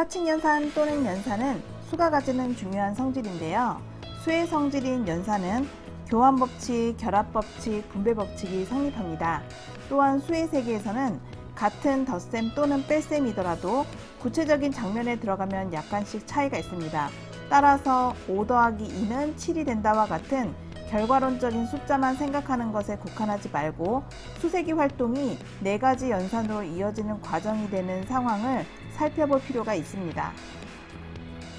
서칭연산 또는 연산은 수가 가지는 중요한 성질인데요. 수의 성질인 연산은 교환법칙, 결합법칙, 분배법칙이 성립합니다. 또한 수의 세계에서는 같은 덧셈 또는 뺄셈이더라도 구체적인 장면에 들어가면 약간씩 차이가 있습니다. 따라서 5 더하기 2는 7이 된다와 같은 결과론적인 숫자만 생각하는 것에 국한하지 말고 수세기 활동이 4가지 연산으로 이어지는 과정이 되는 상황을 살펴볼 필요가 있습니다.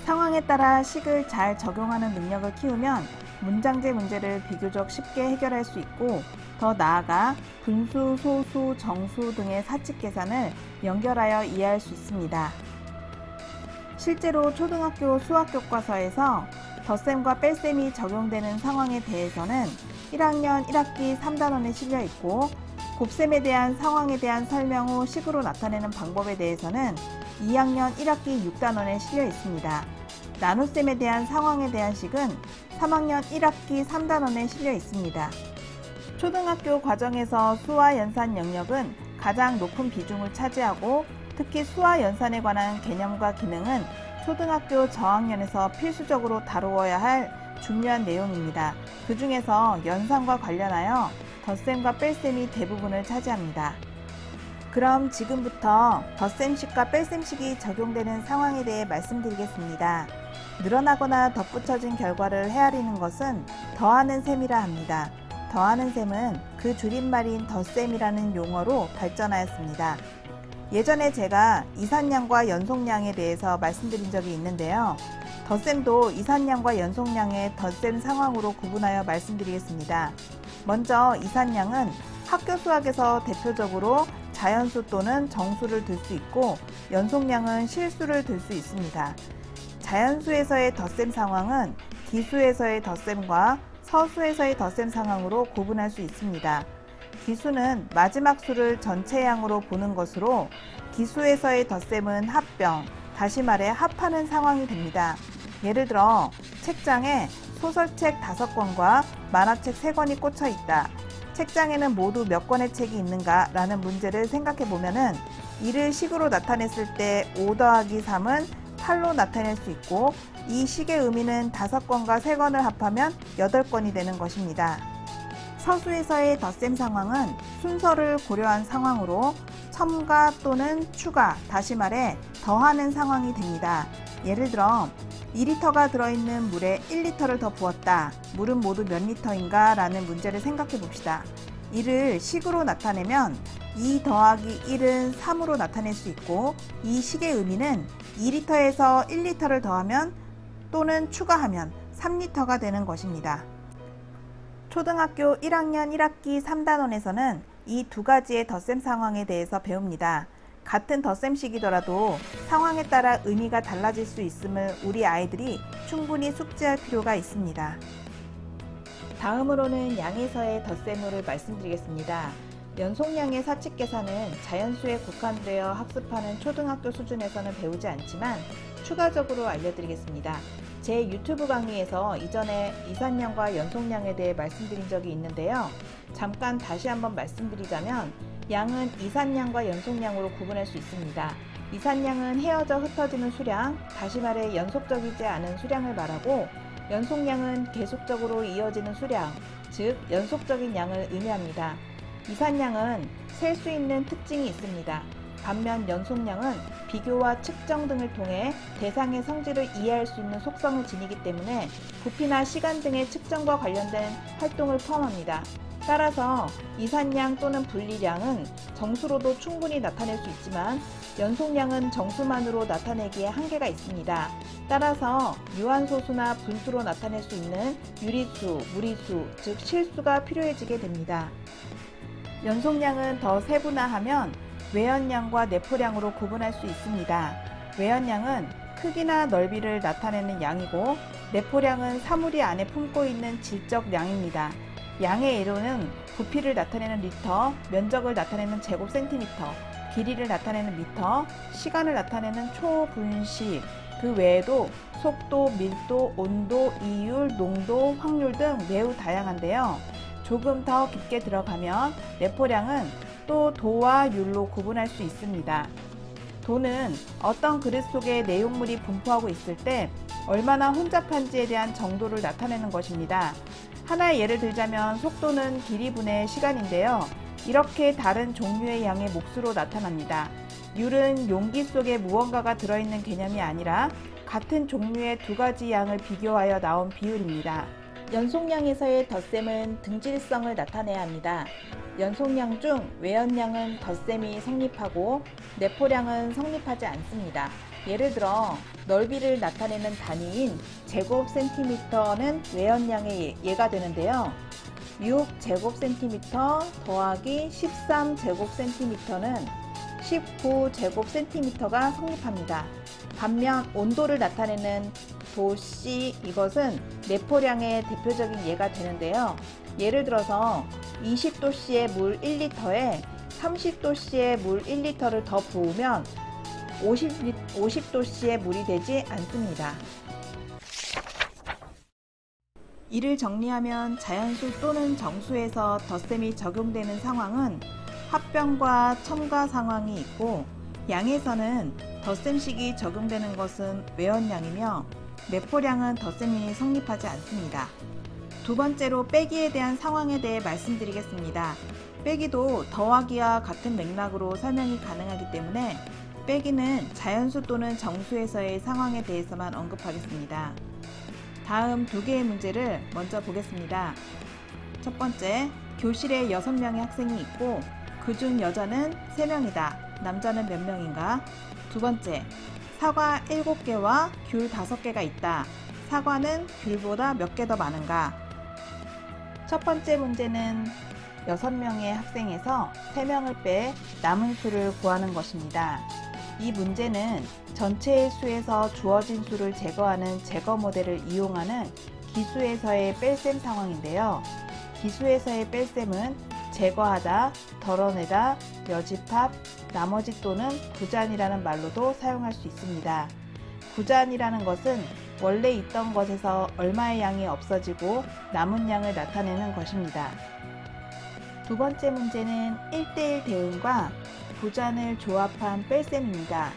상황에 따라 식을 잘 적용하는 능력을 키우면 문장제 문제를 비교적 쉽게 해결할 수 있고, 더 나아가 분수, 소수, 정수 등의 사칙 계산을 연결하여 이해할 수 있습니다. 실제로 초등학교 수학 교과서에서 덧셈과 뺄셈이 적용되는 상황에 대해서는 1학년 1학기 3단원에 실려 있고, 곱셈에 대한 상황에 대한 설명 후 식으로 나타내는 방법에 대해서는 2학년 1학기 6단원에 실려 있습니다. 나눗셈에 대한 상황에 대한 식은 3학년 1학기 3단원에 실려 있습니다. 초등학교 과정에서 수와 연산 영역은 가장 높은 비중을 차지하고, 특히 수와 연산에 관한 개념과 기능은 초등학교 저학년에서 필수적으로 다루어야 할 중요한 내용입니다. 그 중에서 연산과 관련하여 덧셈과 뺄셈이 대부분을 차지합니다. 그럼 지금부터 덧셈식과 뺄셈식이 적용되는 상황에 대해 말씀드리겠습니다. 늘어나거나 덧붙여진 결과를 헤아리는 것은 더하는 셈이라 합니다. 더하는 셈은 그 줄임말인 덧셈이라는 용어로 발전하였습니다. 예전에 제가 이산량과 연속량에 대해서 말씀드린 적이 있는데요. 덧셈도 이산량과 연속량의 덧셈 상황으로 구분하여 말씀드리겠습니다. 먼저 이산량은 학교 수학에서 대표적으로 자연수 또는 정수를 들 수 있고, 연속량은 실수를 들 수 있습니다. 자연수에서의 덧셈 상황은 기수에서의 덧셈과 서수에서의 덧셈 상황으로 구분할 수 있습니다. 기수는 마지막 수를 전체 양으로 보는 것으로, 기수에서의 덧셈은 합병, 다시 말해 합하는 상황이 됩니다. 예를 들어 책장에 소설책 5권과 만화책 3권이 꽂혀 있다. 책장에는 모두 몇 권의 책이 있는가? 라는 문제를 생각해 보면은 이를 식으로 나타냈을 때 5 더하기 3은 8로 나타낼 수 있고, 이 식의 의미는 5권과 3권을 합하면 8권이 되는 것입니다. 서수에서의 덧셈 상황은 순서를 고려한 상황으로 첨가 또는 추가, 다시 말해 더하는 상황이 됩니다. 예를 들어 2리터가 들어있는 물에 1리터를 더 부었다. 물은 모두 몇 리터인가? 라는 문제를 생각해 봅시다. 이를 식으로 나타내면 2 더하기 1은 3으로 나타낼 수 있고, 이 식의 의미는 2리터에서 1리터를 더하면 또는 추가하면 3리터가 되는 것입니다. 초등학교 1학년 1학기 3단원에서는 이 2가지의 덧셈 상황에 대해서 배웁니다. 같은 덧셈식이더라도 상황에 따라 의미가 달라질 수 있음을 우리 아이들이 충분히 숙지할 필요가 있습니다. 다음으로는 양에서의 덧셈물을 말씀드리겠습니다. 연속량의 사칙 계산은 자연수에 국한되어 학습하는 초등학교 수준에서는 배우지 않지만 추가적으로 알려드리겠습니다. 제 유튜브 강의에서 이전에 이산량과 연속량에 대해 말씀드린 적이 있는데요. 잠깐 다시 한번 말씀드리자면, 양은 이산량과 연속량으로 구분할 수 있습니다. 이산량은 헤어져 흩어지는 수량, 다시 말해 연속적이지 않은 수량을 말하고, 연속량은 계속적으로 이어지는 수량, 즉 연속적인 양을 의미합니다. 이산량은 셀 수 있는 특징이 있습니다. 반면 연속량은 비교와 측정 등을 통해 대상의 성질을 이해할 수 있는 속성을 지니기 때문에 부피나 시간 등의 측정과 관련된 활동을 포함합니다. 따라서 이산량 또는 분리량은 정수로도 충분히 나타낼 수 있지만, 연속량은 정수만으로 나타내기에 한계가 있습니다. 따라서 유한소수나 분수로 나타낼 수 있는 유리수, 무리수, 즉 실수가 필요해지게 됩니다. 연속량은 더 세분화하면 외연량과 내포량으로 구분할 수 있습니다. 외연량은 크기나 넓이를 나타내는 양이고, 내포량은 사물이 안에 품고 있는 질적 양입니다. 양의 예로는 부피를 나타내는 리터, 면적을 나타내는 제곱센티미터, 길이를 나타내는 미터, 시간을 나타내는 초분시, 그 외에도 속도, 밀도, 온도, 이율, 농도, 확률 등 매우 다양한데요. 조금 더 깊게 들어가면 내포량은 또 도와 율로 구분할 수 있습니다. 도는 어떤 그릇 속에 내용물이 분포하고 있을 때 얼마나 혼잡한지에 대한 정도를 나타내는 것입니다. 하나의 예를 들자면 속도는 길이 분의 시간인데요. 이렇게 다른 종류의 양의 몫으로 나타납니다. 율은 용기 속에 무언가가 들어있는 개념이 아니라 같은 종류의 두 가지 양을 비교하여 나온 비율입니다. 연속량에서의 덧셈은 등질성을 나타내야 합니다. 연속량 중 외연량은 덧셈이 성립하고 내포량은 성립하지 않습니다. 예를 들어 넓이를 나타내는 단위인 제곱센티미터는 외연량의 예가 되는데요. 6제곱센티미터 더하기 13제곱센티미터는 19제곱센티미터가 성립합니다. 반면 온도를 나타내는 도씨 이것은 내포량의 대표적인 예가 되는데요. 예를 들어서 20도씨의 물 1리터에 30도씨의 물 1리터를 더 부으면 50도씨의 물이 되지 않습니다. 이를 정리하면 자연수 또는 정수에서 덧셈이 적용되는 상황은 합병과 첨가 상황이 있고, 양에서는 덧셈식이 적용되는 것은 외연량이며 내포량은 덧셈이 성립하지 않습니다. 두 번째로 빼기에 대한 상황에 대해 말씀드리겠습니다. 빼기도 더하기와 같은 맥락으로 설명이 가능하기 때문에 빼기는 자연수 또는 정수에서의 상황에 대해서만 언급하겠습니다. 다음 두 개의 문제를 먼저 보겠습니다. 첫 번째, 교실에 6명의 학생이 있고 그중 여자는 3명이다. 남자는 몇 명인가? 두 번째, 사과 7개와 귤 5개가 있다. 사과는 귤보다 몇 개 더 많은가? 첫 번째 문제는 6명의 학생에서 3명을 빼 남은 수를 구하는 것입니다. 이 문제는 전체의 수에서 주어진 수를 제거하는 제거 모델을 이용하는 기수에서의 뺄셈 상황인데요. 기수에서의 뺄셈은 제거하다, 덜어내다, 여집합, 나머지 또는 구잔이라는 말로도 사용할 수 있습니다. 구잔이라는 것은 원래 있던 것에서 얼마의 양이 없어지고 남은 양을 나타내는 것입니다. 두 번째 문제는 1:1 대응과 구잔을 조합한 뺄셈입니다.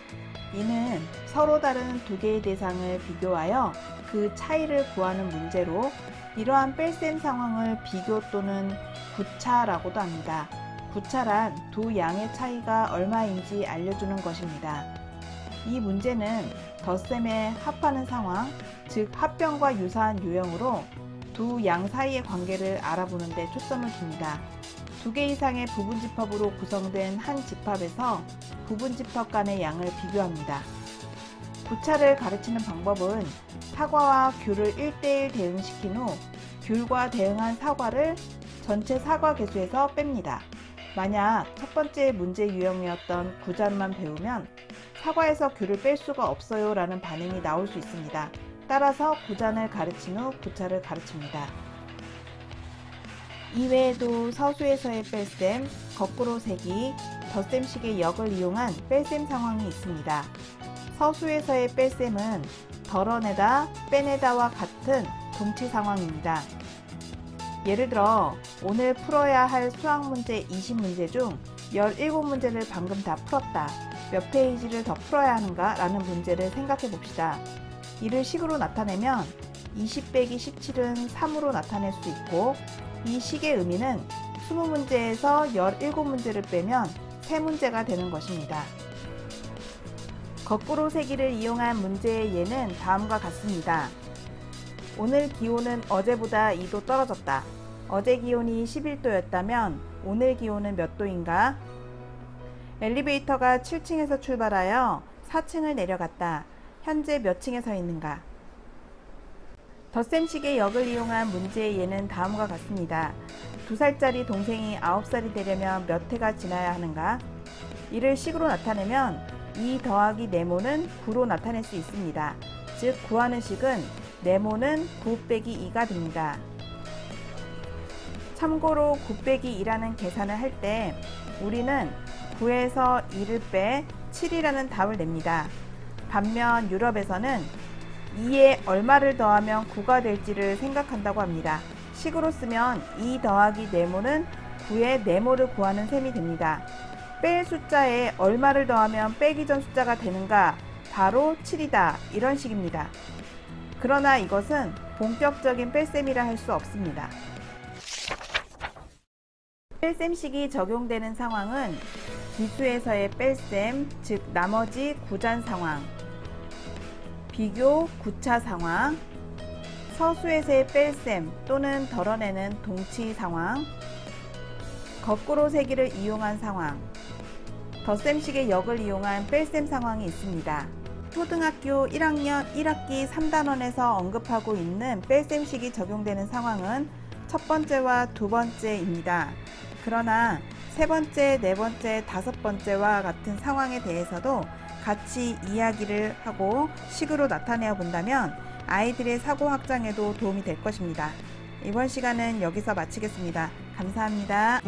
이는 서로 다른 두 개의 대상을 비교하여 그 차이를 구하는 문제로 이러한 뺄셈 상황을 비교 또는 구차라고도 합니다. 구차란 두 양의 차이가 얼마인지 알려주는 것입니다. 이 문제는 덧셈에 합하는 상황, 즉 합병과 유사한 유형으로 두 양 사이의 관계를 알아보는 데 초점을 둡니다. 두 개 이상의 부분집합으로 구성된 한 집합에서 부분집합 간의 양을 비교합니다. 구차를 가르치는 방법은 사과와 귤을 1:1 대응시킨 후 귤과 대응한 사과를 전체 사과 개수에서 뺍니다. 만약 첫 번째 문제 유형이었던 구잔만 배우면 사과에서 귤을 뺄 수가 없어요 라는 반응이 나올 수 있습니다. 따라서 구잔을 가르친 후 구차를 가르칩니다. 이외에도 서수에서의 뺄셈, 거꾸로 세기, 덧셈식의 역을 이용한 뺄셈 상황이 있습니다. 서수에서의 뺄셈은 덜어내다, 빼내다와 같은 동치 상황입니다. 예를 들어 오늘 풀어야 할 수학 문제 20문제 중 17문제를 방금 다 풀었다. 몇 페이지를 더 풀어야 하는가? 라는 문제를 생각해 봅시다. 이를 식으로 나타내면 20 빼기 17은 3으로 나타낼 수 있고, 이 식의 의미는 20문제에서 17문제를 빼면 3문제가 되는 것입니다. 거꾸로 세기를 이용한 문제의 예는 다음과 같습니다. 오늘 기온은 어제보다 2도 떨어졌다. 어제 기온이 11도였다면 오늘 기온은 몇 도인가? 엘리베이터가 7층에서 출발하여 4층을 내려갔다. 현재 몇 층에 서 있는가? 덧셈식의 역을 이용한 문제의 예는 다음과 같습니다. 2살짜리 동생이 9살이 되려면 몇 해가 지나야 하는가? 이를 식으로 나타내면 2 더하기 네모는 9로 나타낼 수 있습니다. 즉 구하는 식은 네모는 9 빼기 2가 됩니다. 참고로 9 빼기 2라는 계산을 할 때 우리는 9에서 2를 빼 7이라는 답을 냅니다. 반면 유럽에서는 2에 얼마를 더하면 9가 될지를 생각한다고 합니다. 식으로 쓰면 2 더하기 네모는 9의 네모를 구하는 셈이 됩니다. 뺄 숫자에 얼마를 더하면 빼기 전 숫자가 되는가? 바로 7이다. 이런 식입니다. 그러나 이것은 본격적인 뺄셈이라 할 수 없습니다. 뺄셈식이 적용되는 상황은 기수에서의 뺄셈, 즉 나머지 구잔 상황, 비교 구차 상황, 서수에서의 뺄셈 또는 덜어내는 동치 상황, 거꾸로 세기를 이용한 상황, 덧셈식의 역을 이용한 뺄셈 상황이 있습니다. 초등학교 1학년 1학기 3단원에서 언급하고 있는 뺄셈식이 적용되는 상황은 첫 번째와 두 번째입니다. 그러나 세 번째, 네 번째, 다섯 번째와 같은 상황에 대해서도 같이 이야기를 하고 식으로 나타내어 본다면 아이들의 사고 확장에도 도움이 될 것입니다. 이번 시간은 여기서 마치겠습니다. 감사합니다.